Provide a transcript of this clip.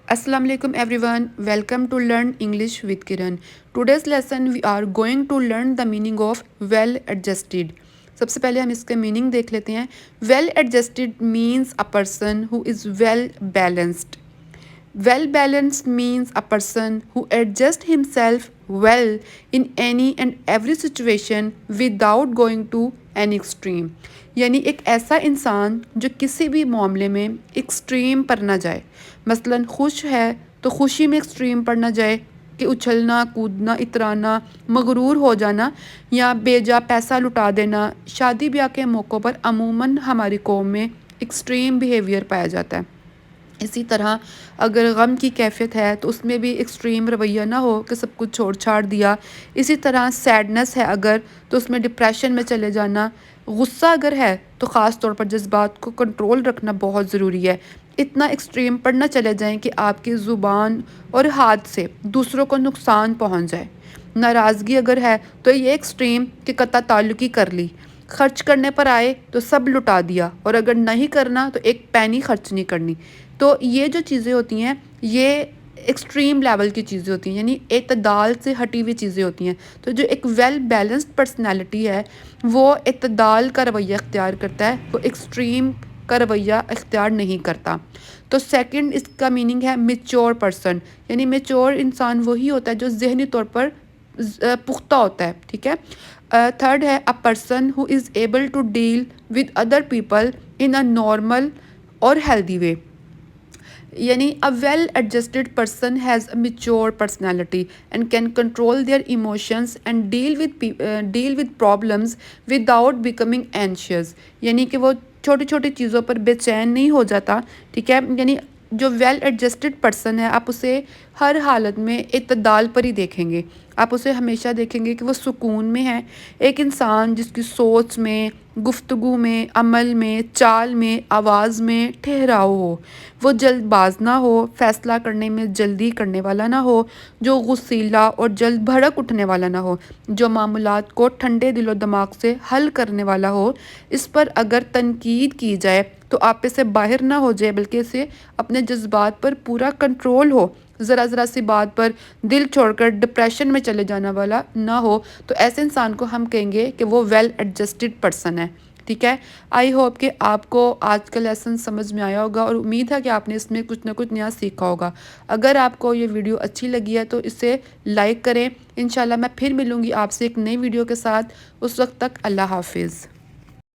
Assalamu alaikum everyone. Welcome to Learn English with Kiran. Today's lesson we are going to learn the meaning of well adjusted. सबसे पहले हम इसका meaning देख लेते हैं. Well adjusted means a person who is well balanced. Well balanced means a person who adjusts himself well in any and every situation without going to an extreme. यानी एक ऐसा इंसान जो किसी भी मामले में एक्सट्रीम पर ना जाए. मसलन खुश है तो खुशी में एक्सट्रीम पर ना जाए कि उछलना कूदना इतराना मगरूर हो जाना या बेजा पैसा लुटा देना. शादी ब्याह के मौक़ों पर अमूमन हमारी कौम में एक्सट्रीम बिहेवियर पाया जाता है. इसी तरह अगर गम की कैफियत है तो उसमें भी एक्सट्रीम रवैया ना हो कि सब कुछ छोड़ छाड़ दिया. इसी तरह सैडनेस है अगर तो उसमें डिप्रेशन में चले जाना. गुस्सा अगर है तो ख़ास तौर पर जज्बात को कंट्रोल रखना बहुत ज़रूरी है. इतना एक्सट्रीम पर ना चले जाएं कि आपकी ज़ुबान और हाथ से दूसरों को नुकसान पहुंच जाए. नाराज़गी अगर है तो ये एक्सट्रीम कि कता ताल्लुकी कर ली. खर्च करने पर आए तो सब लुटा दिया और अगर नहीं करना तो एक पैनी खर्च नहीं करनी. तो ये जो चीज़ें होती हैं ये एक्सट्रीम लेवल की चीज़ें होती हैं, यानी एतदाल से हटी हुई चीज़ें होती हैं. तो जो एक वेल बैलेंस्ड पर्सनैलिटी है वो एतदाल का रवैया इख्तियार करता है, वो एक्सट्रीम का रवैया इख्तियार नहीं करता. तो सेकंड इसका मीनिंग है मेच्योर पर्सन, यानी मेच्योर इंसान वही होता है जो ज़हनी तौर पर पुख्ता होता है. ठीक है. थर्ड है a person who is able to deal with other people in a normal और हेल्दी वे. यानी a well adjusted person has a mature personality and can control their emotions and deal with problems without becoming anxious. यानी कि वो छोटी छोटी चीज़ों पर बेचैन नहीं हो जाता. ठीक है. यानी जो वेल एडजस्टेड पर्सन है आप उसे हर हालत में इत्तदाल पर ही देखेंगे. आप उसे हमेशा देखेंगे कि वो सुकून में है. एक इंसान जिसकी सोच में गुफ्तगू में अमल में चाल में आवाज़ में ठहराव हो, वो जल्दबाज ना हो, फ़ैसला करने में जल्दी करने वाला ना हो, जो गुस्सीला और जल्द भड़क उठने वाला ना हो, जो मामूलात को ठंडे दिलो दिमाग से हल करने वाला हो. इस पर अगर तनकीद की जाए तो आप इसे बाहर ना हो जाए बल्कि इसे अपने जज्बात पर पूरा कंट्रोल हो. ज़रा ज़रा सी बात पर दिल छोड़कर डिप्रेशन में चले जाने वाला ना हो. तो ऐसे इंसान को हम कहेंगे कि वो वेल एडजस्टेड पर्सन है. ठीक है. आई होप कि आपको आज का लेसन समझ में आया होगा और उम्मीद है कि आपने इसमें कुछ ना कुछ नया सीखा होगा. अगर आपको ये वीडियो अच्छी लगी है तो इसे लाइक करें. इंशाल्लाह मैं फिर मिलूँगी आपसे एक नई वीडियो के साथ. उस वक्त तक अल्लाह हाफिज़.